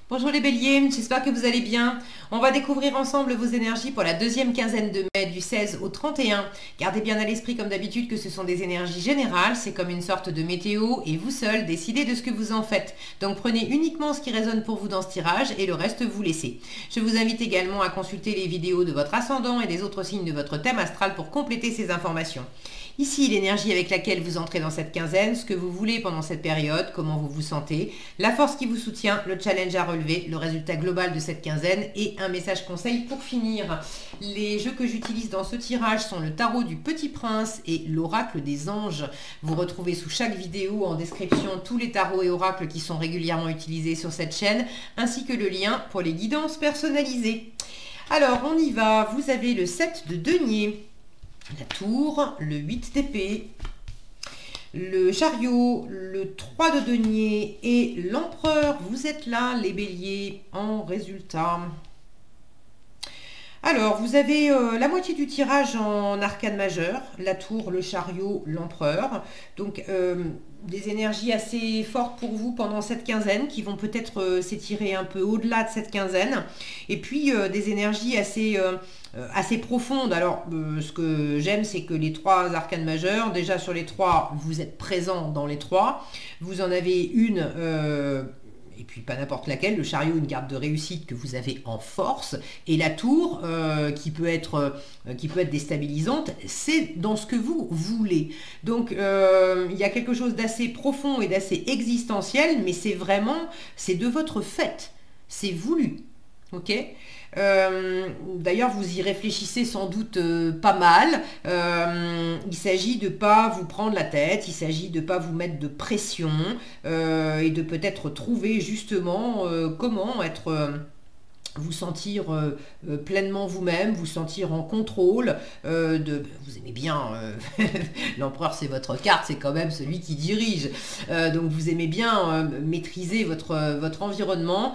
Bonjour les béliers, j'espère que vous allez bien. On va découvrir ensemble vos énergies pour la deuxième quinzaine de mai du 16 au 31. Gardez bien à l'esprit comme d'habitude que ce sont des énergies générales, c'est comme une sorte de météo et vous seul décidez de ce que vous en faites. Donc prenez uniquement ce qui résonne pour vous dans ce tirage et le reste vous laissez. Je vous invite également à consulter les vidéos de votre ascendant et des autres signes de votre thème astral pour compléter ces informations. Ici, l'énergie avec laquelle vous entrez dans cette quinzaine, ce que vous voulez pendant cette période, comment vous vous sentez, la force qui vous soutient, le challenge à relever, le résultat global de cette quinzaine et un message conseil pour finir. Les jeux que j'utilise dans ce tirage sont le tarot du Petit Prince et l'oracle des anges. Vous retrouvez sous chaque vidéo en description tous les tarots et oracles qui sont régulièrement utilisés sur cette chaîne, ainsi que le lien pour les guidances personnalisées. Alors, on y va. Vous avez le 7 de denier, la tour, le 8 d'épée, le chariot, le 3 de denier et l'empereur. Vous êtes là, les béliers, en résultat. Alors, vous avez la moitié du tirage en arcane majeur, la tour, le chariot, l'empereur. Donc, des énergies assez fortes pour vous pendant cette quinzaine qui vont peut-être s'étirer un peu au-delà de cette quinzaine. Et puis, des énergies assez profondes. Alors, ce que j'aime, c'est que les trois arcanes majeures, déjà sur les trois, vous êtes présent dans les trois. Vous en avez une... et puis pas n'importe laquelle, le chariot, une carte de réussite que vous avez en force, et la tour qui peut être déstabilisante, c'est dans ce que vous voulez. Donc il y a quelque chose d'assez profond et d'assez existentiel, mais c'est de votre fait, c'est voulu. Ok. D'ailleurs, vous y réfléchissez sans doute pas mal. Il s'agit de ne pas vous prendre la tête, il s'agit de ne pas vous mettre de pression et de peut-être trouver justement comment vous sentir pleinement vous-même, vous sentir en contrôle. Vous aimez bien, l'empereur c'est votre carte, c'est quand même celui qui dirige. Donc vous aimez bien maîtriser votre environnement,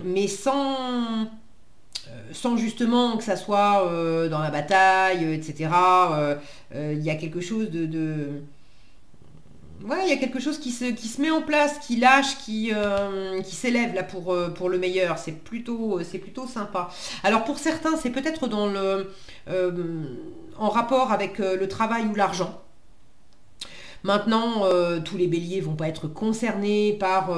mais sans justement que ça soit dans la bataille, etc. Il y a quelque chose ouais, il y a quelque chose qui se met en place, qui lâche, qui s'élève là pour le meilleur. C'est plutôt sympa. Alors pour certains, c'est peut-être en rapport avec le travail ou l'argent. Maintenant, tous les béliers vont pas être concernés par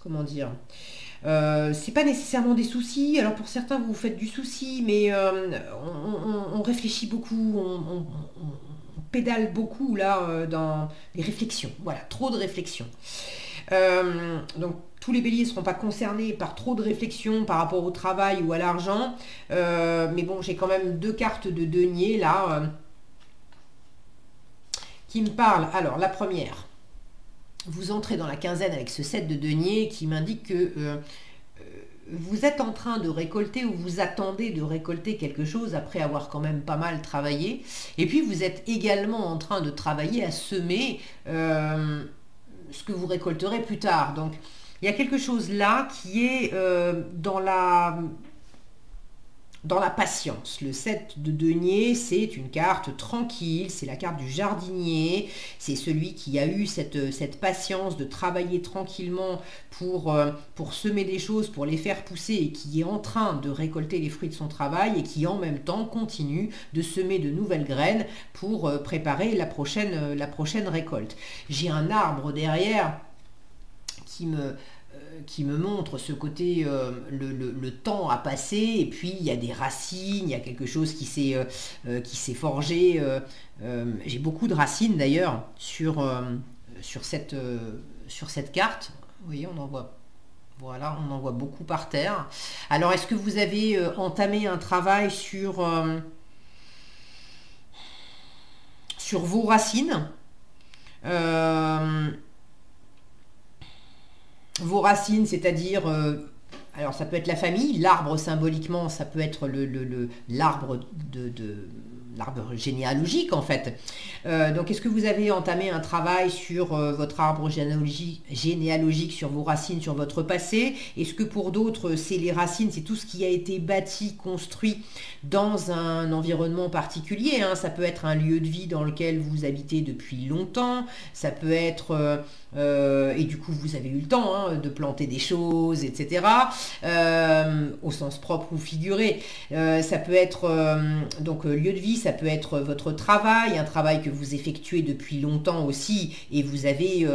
comment dire, c'est pas nécessairement des soucis. Alors pour certains vous faites du souci, mais on réfléchit beaucoup, on pédale beaucoup là dans les réflexions. Voilà, trop de réflexions. Donc tous les béliers ne seront pas concernés par trop de réflexions par rapport au travail ou à l'argent. Mais bon, j'ai quand même deux cartes de denier là qui me parlent. Alors la première, vous entrez dans la quinzaine avec ce 7 de denier qui m'indique que vous êtes en train de récolter ou vous attendez de récolter quelque chose après avoir quand même pas mal travaillé. Et puis vous êtes également en train de travailler à semer ce que vous récolterez plus tard. Donc il y a quelque chose là qui est dans la patience. Le 7 de denier, c'est une carte tranquille, c'est la carte du jardinier, c'est celui qui a eu cette patience de travailler tranquillement pour semer des choses, pour les faire pousser et qui est en train de récolter les fruits de son travail et qui en même temps continue de semer de nouvelles graines pour préparer la prochaine récolte. J'ai un arbre derrière qui me montre ce côté, le temps a passé et puis il y a des racines, il y a quelque chose qui s'est forgé. J'ai beaucoup de racines d'ailleurs sur cette carte. Vous voyez, on en voit beaucoup par terre. Alors est-ce que vous avez entamé un travail sur vos racines? Vos racines, c'est-à-dire, alors ça peut être la famille, l'arbre symboliquement, ça peut être l'arbre l'arbre généalogique en fait. Donc est-ce que vous avez entamé un travail sur votre arbre généalogique, sur vos racines, sur votre passé? Est-ce que pour d'autres, c'est les racines, c'est tout ce qui a été bâti, construit dans un environnement particulier, hein? Ça peut être un lieu de vie dans lequel vous habitez depuis longtemps, ça peut être... et du coup, vous avez eu le temps hein, de planter des choses, etc. Au sens propre ou figuré. Ça peut être donc lieu de vie, ça peut être votre travail, un travail que vous effectuez depuis longtemps aussi, et vous avez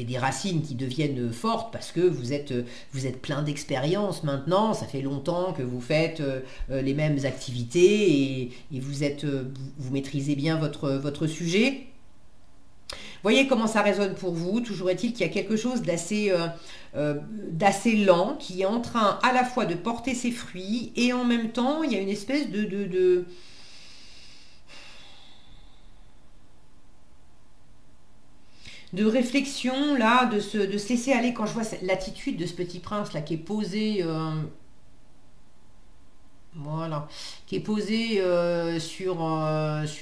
des racines qui deviennent fortes parce que vous êtes plein d'expérience maintenant, ça fait longtemps que vous faites les mêmes activités et vous maîtrisez bien votre sujet. Voyez comment ça résonne pour vous. Toujours est-il qu'il y a quelque chose d'assez lent qui est en train à la fois de porter ses fruits et en même temps il y a une espèce de réflexion là, de se laisser aller. Quand je vois l'attitude de ce petit prince là qui est posé... Voilà, qui est posé sur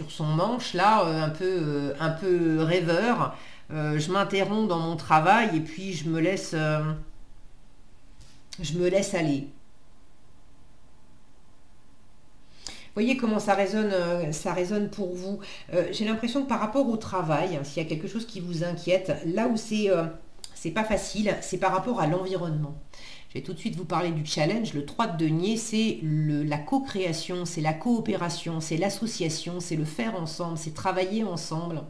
son manche là, un peu rêveur. Je m'interromps dans mon travail et puis je me laisse aller. Voyez comment ça résonne pour vous. J'ai l'impression que par rapport au travail, s'il y a quelque chose qui vous inquiète, là où c'est pas facile, c'est par rapport à l'environnement. Je vais tout de suite vous parler du challenge. Le 3 de denier, c'est la co-création, c'est la coopération, c'est l'association, c'est le faire ensemble, c'est travailler ensemble.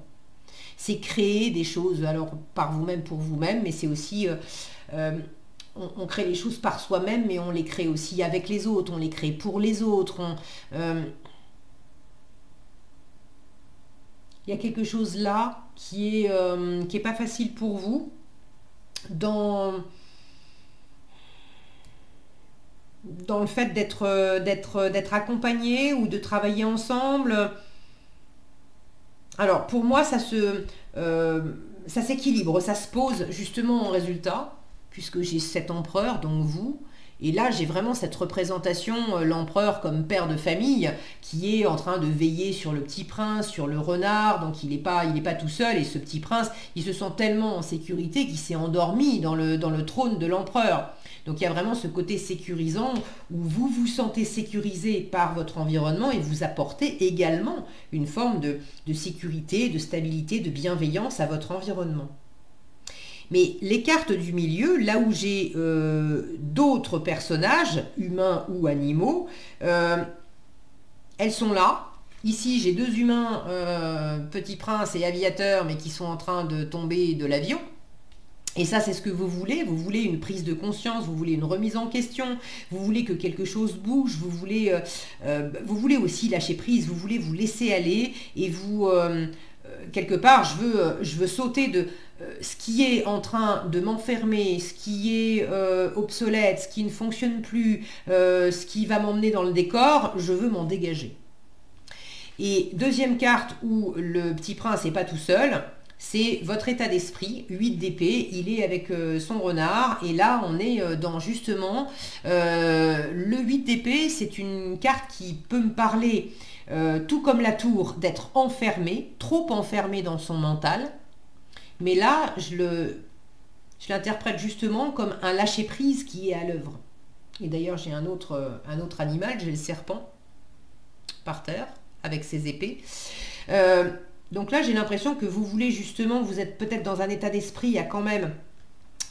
C'est créer des choses, alors par vous-même, pour vous-même, mais c'est aussi... on crée les choses par soi-même, mais on les crée aussi avec les autres, on les crée pour les autres. Il y a quelque chose là qui est pas facile pour vous dans le fait d'être accompagné ou de travailler ensemble. Alors pour moi ça s'équilibre, ça se pose justement en résultat, puisque j'ai cet empereur, donc vous, et là j'ai vraiment cette représentation, l'empereur comme père de famille, qui est en train de veiller sur le petit prince, sur le renard, donc il n'est pas tout seul, et ce petit prince, il se sent tellement en sécurité qu'il s'est endormi dans le trône de l'empereur. Donc il y a vraiment ce côté sécurisant où vous vous sentez sécurisé par votre environnement et vous apportez également une forme de sécurité, de stabilité, de bienveillance à votre environnement. Mais les cartes du milieu, là où j'ai d'autres personnages, humains ou animaux, elles sont là. Ici, j'ai deux humains, Petit Prince et Aviateur, mais qui sont en train de tomber de l'avion. Et ça, c'est ce que vous voulez une prise de conscience, vous voulez une remise en question, vous voulez que quelque chose bouge, vous voulez aussi lâcher prise, vous voulez vous laisser aller et vous, quelque part, je veux sauter de ce qui est en train de m'enfermer, ce qui est obsolète, ce qui ne fonctionne plus, ce qui va m'emmener dans le décor, je veux m'en dégager. Et deuxième carte où le petit prince n'est pas tout seul, c'est votre état d'esprit, 8 d'épée, il est avec son renard, et là on est dans justement, le 8 d'épée, c'est une carte qui peut me parler, tout comme la tour, d'être enfermé, trop enfermé dans son mental, mais là je l'interprète justement comme un lâcher-prise qui est à l'œuvre. Et d'ailleurs j'ai un autre animal, j'ai le serpent, par terre, avec ses épées. Donc là, j'ai l'impression que vous voulez justement, vous êtes peut-être dans un état d'esprit à quand même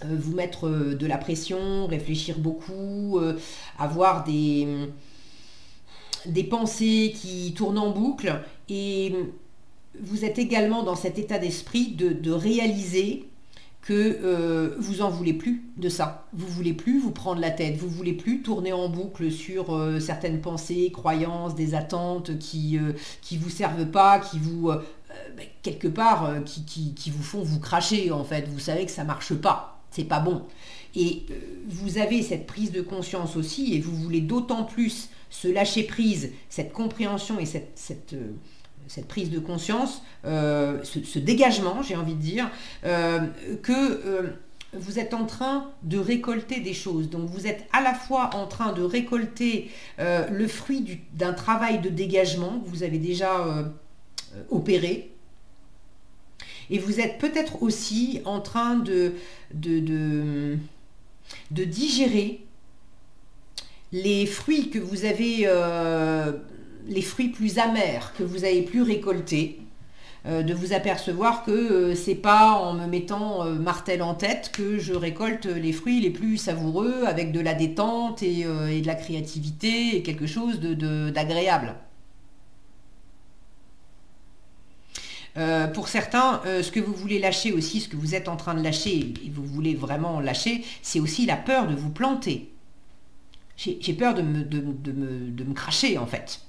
vous mettre de la pression, réfléchir beaucoup, avoir des pensées qui tournent en boucle. Et vous êtes également dans cet état d'esprit de réaliser que vous en voulez plus de ça. Vous voulez plus vous prendre la tête, vous voulez plus tourner en boucle sur certaines pensées, croyances, des attentes qui vous servent pas, qui vous quelque part qui vous font vous cracher en fait. Vous savez que ça marche pas, c'est pas bon. Et vous avez cette prise de conscience aussi, et vous voulez d'autant plus ce lâcher prise, cette compréhension et cette prise de conscience, ce dégagement, j'ai envie de dire, que vous êtes en train de récolter des choses. Donc vous êtes à la fois en train de récolter le fruit d'un travail de dégagement que vous avez déjà opéré. Et vous êtes peut-être aussi en train de digérer les fruits que vous avez, les fruits plus amers que vous avez plus récoltés. De vous apercevoir que c'est pas en me mettant martel en tête que je récolte les fruits les plus savoureux avec de la détente et de la créativité et quelque chose d'agréable. Pour certains, ce que vous voulez lâcher aussi, ce que vous êtes en train de lâcher et vous voulez vraiment lâcher, c'est aussi la peur de vous planter. J'ai peur de me cracher en fait.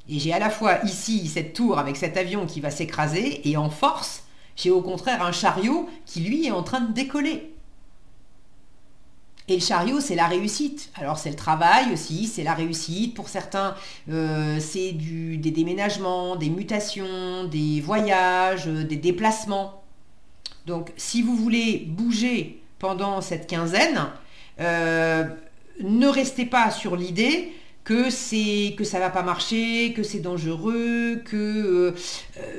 Et j'ai à la fois ici cette tour avec cet avion qui va s'écraser et en force, j'ai au contraire un chariot qui lui est en train de décoller. Et le chariot, c'est la réussite. Alors c'est le travail aussi, c'est la réussite. Pour certains, c'est des déménagements, des mutations, des voyages, des déplacements. Donc si vous voulez bouger pendant cette quinzaine, ne restez pas sur l'idée que ça va pas marcher, que c'est dangereux, que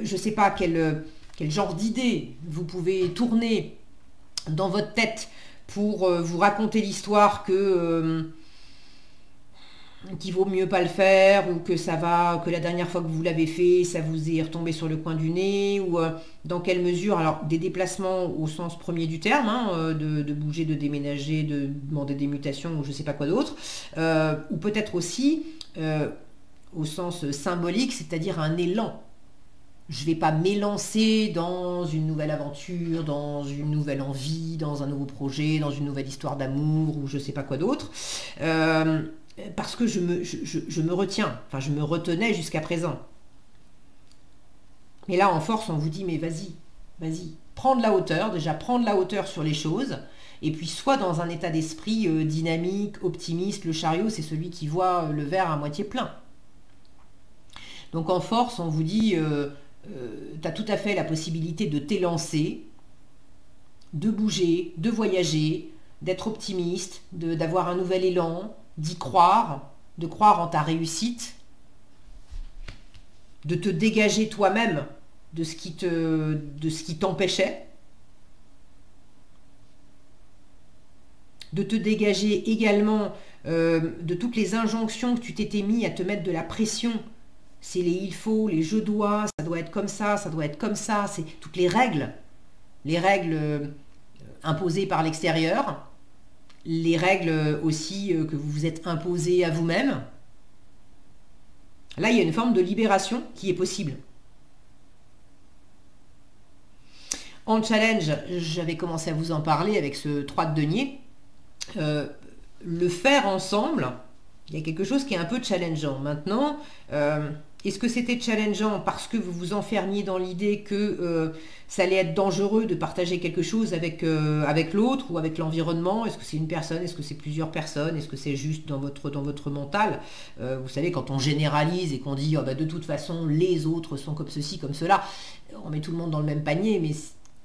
je sais pas quel genre d'idée vous pouvez tourner dans votre tête pour vous raconter l'histoire qu'il vaut mieux pas le faire, ou que la dernière fois que vous l'avez fait, ça vous est retombé sur le coin du nez, ou dans quelle mesure, alors des déplacements au sens premier du terme, hein, de bouger, de déménager, de demander des mutations, ou je sais pas quoi d'autre, ou peut-être aussi au sens symbolique, c'est-à-dire un élan. Je ne vais pas m'élancer dans une nouvelle aventure, dans une nouvelle envie, dans un nouveau projet, dans une nouvelle histoire d'amour, ou je ne sais pas quoi d'autre. Parce que je me retiens, enfin je me retenais jusqu'à présent. Mais là, en force, on vous dit, mais vas-y, prends de la hauteur, déjà prends de la hauteur sur les choses, et puis sois dans un état d'esprit dynamique, optimiste. Le chariot, c'est celui qui voit le verre à moitié plein. Donc en force, on vous dit, tu as tout à fait la possibilité de t'élancer, de bouger, de voyager, d'être optimiste, d'avoir un nouvel élan, d'y croire, de croire en ta réussite, de te dégager toi-même de ce qui t'empêchait, de te dégager également de toutes les injonctions que tu t'étais mis à te mettre de la pression. C'est les il faut, les je dois, ça doit être comme ça doit être comme ça, c'est toutes les règles imposées par l'extérieur, les règles aussi que vous vous êtes imposées à vous-même. Là, il y a une forme de libération qui est possible. En challenge, j'avais commencé à vous en parler avec ce 3 de denier. Le faire ensemble, il y a quelque chose qui est un peu challengeant. Maintenant, est-ce que c'était challengeant parce que vous vous enfermiez dans l'idée que ça allait être dangereux de partager quelque chose avec l'autre ou avec l'environnement? Est-ce que c'est une personne? Est-ce que c'est plusieurs personnes? Est-ce que c'est juste dans votre mental? Vous savez, quand on généralise et qu'on dit oh, bah, de toute façon les autres sont comme ceci, comme cela, on met tout le monde dans le même panier, mais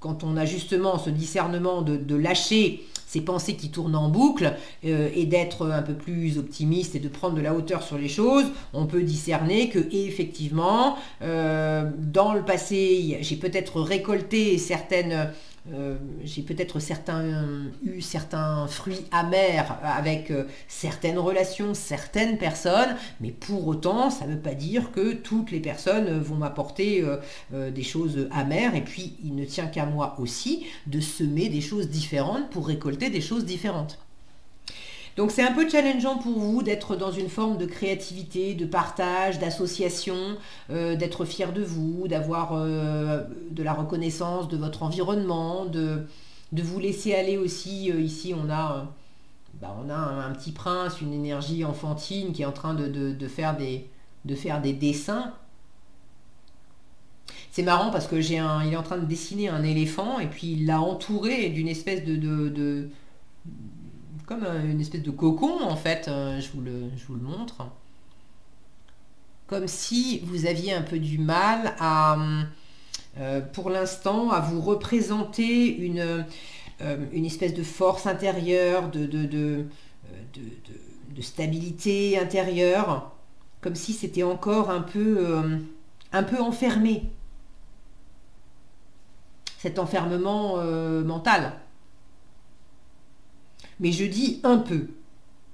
quand on a justement ce discernement de lâcher ces pensées qui tournent en boucle et d'être un peu plus optimiste et de prendre de la hauteur sur les choses, on peut discerner que effectivement, dans le passé, j'ai peut-être récolté eu certains fruits amers avec certaines relations, certaines personnes, mais pour autant, ça ne veut pas dire que toutes les personnes vont m'apporter des choses amères, et puis il ne tient qu'à moi aussi de semer des choses différentes pour récolter des choses différentes. Donc c'est un peu challengeant pour vous d'être dans une forme de créativité, de partage, d'association, d'être fier de vous, d'avoir de la reconnaissance de votre environnement, de vous laisser aller aussi. Ici on a un petit prince, une énergie enfantine qui est en train de faire des dessins. C'est marrant parce que il est en train de dessiner un éléphant et puis il l'a entouré d'une espèce comme une espèce de cocon en fait, je vous le montre. Comme si vous aviez un peu du mal pour l'instant, à vous représenter une espèce de force intérieure, de stabilité intérieure, comme si c'était encore un peu enfermé. Cet enfermement mental. Mais je dis un peu,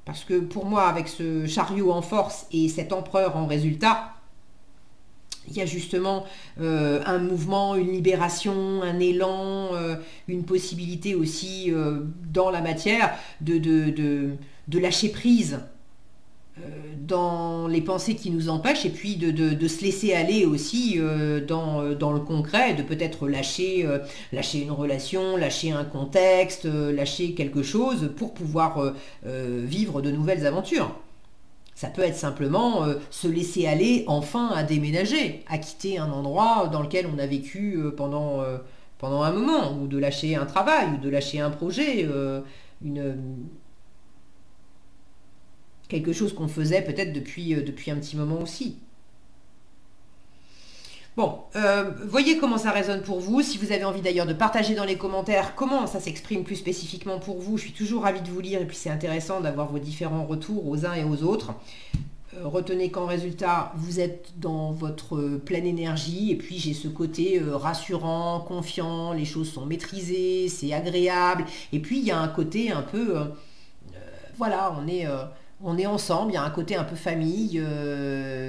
parce que pour moi, avec ce chariot en force et cet empereur en résultat, il y a justement un mouvement, une libération, un élan, une possibilité aussi dans la matière de lâcher prise dans les pensées qui nous empêchent et puis de se laisser aller aussi dans le concret, de peut-être lâcher une relation, lâcher un contexte, lâcher quelque chose pour pouvoir vivre de nouvelles aventures. Ça peut être simplement se laisser aller enfin à déménager, à quitter un endroit dans lequel on a vécu pendant un moment, ou de lâcher un travail, ou de lâcher un projet, quelque chose qu'on faisait peut-être depuis un petit moment aussi. Bon, voyez comment ça résonne pour vous. Si vous avez envie d'ailleurs de partager dans les commentaires comment ça s'exprime plus spécifiquement pour vous, je suis toujours ravie de vous lire et puis c'est intéressant d'avoir vos différents retours aux uns et aux autres. Retenez qu'en résultat, vous êtes dans votre pleine énergie et puis j'ai ce côté rassurant, confiant, les choses sont maîtrisées, c'est agréable. Et puis il y a un côté un peu, voilà, on est ensemble, il y a un côté un peu famille,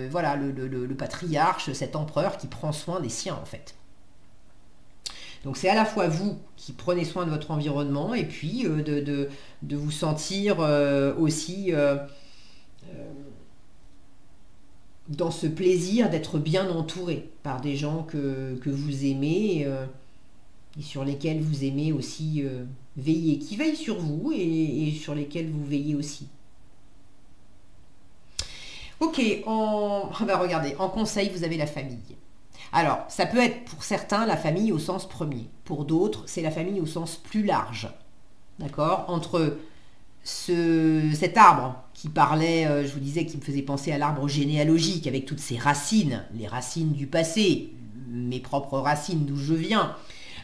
voilà, le patriarche, cet empereur qui prend soin des siens en fait. Donc c'est à la fois vous qui prenez soin de votre environnement et puis de vous sentir aussi dans ce plaisir d'être bien entouré par des gens que vous aimez et sur lesquels vous aimez aussi veiller, qui veillent sur vous et sur lesquels vous veillez aussi. Ok, regardez, en conseil, vous avez la famille. Alors, ça peut être pour certains la famille au sens premier. Pour d'autres, c'est la famille au sens plus large. D'accord? Entre cet arbre qui parlait, je vous disais, qui me faisait penser à l'arbre généalogique avec toutes ses racines, les racines du passé, mes propres racines d'où je viens,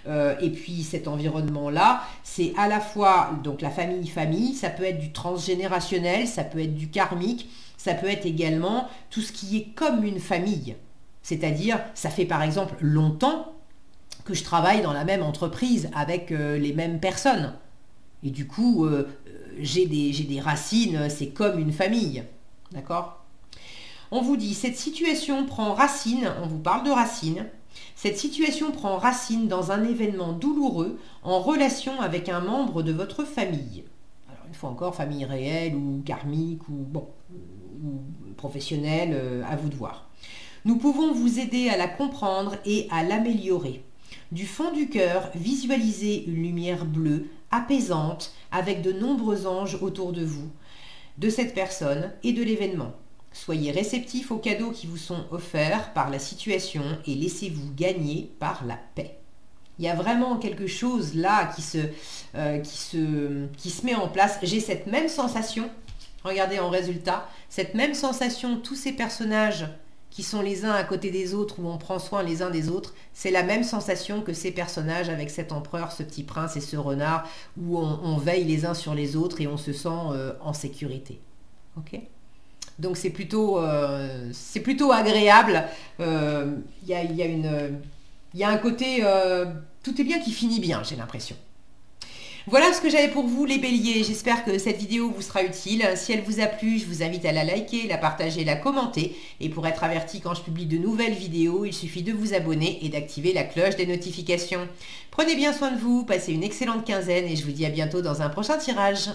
et puis cet environnement-là, c'est à la fois donc la famille, ça peut être du transgénérationnel, ça peut être du karmique, ça peut être également tout ce qui est comme une famille. C'est-à-dire, ça fait par exemple longtemps que je travaille dans la même entreprise avec les mêmes personnes. Et du coup, j'ai des racines, c'est comme une famille. D'accord? On vous dit, cette situation prend racine, on vous parle de racine, cette situation prend racine dans un événement douloureux en relation avec un membre de votre famille. Alors, une fois encore, famille réelle ou karmique ou bon, ou professionnelle, à vous de voir. Nous pouvons vous aider à la comprendre et à l'améliorer. Du fond du cœur, visualisez une lumière bleue, apaisante, avec de nombreux anges autour de vous, de cette personne et de l'événement. Soyez réceptifs aux cadeaux qui vous sont offerts par la situation et laissez-vous gagner par la paix. Il y a vraiment quelque chose là qui se met en place. J'ai cette même sensation, regardez en résultat, cette même sensation, tous ces personnages qui sont les uns à côté des autres, où on prend soin les uns des autres, c'est la même sensation que ces personnages avec cet empereur, ce petit prince et ce renard, où on veille les uns sur les autres et on se sent en sécurité. Ok ? Donc c'est plutôt agréable. Il y a un côté tout est bien qui finit bien, j'ai l'impression. Voilà ce que j'avais pour vous les béliers, j'espère que cette vidéo vous sera utile. Si elle vous a plu, je vous invite à la liker, la partager, la commenter. Et pour être averti quand je publie de nouvelles vidéos, il suffit de vous abonner et d'activer la cloche des notifications. Prenez bien soin de vous, passez une excellente quinzaine et je vous dis à bientôt dans un prochain tirage.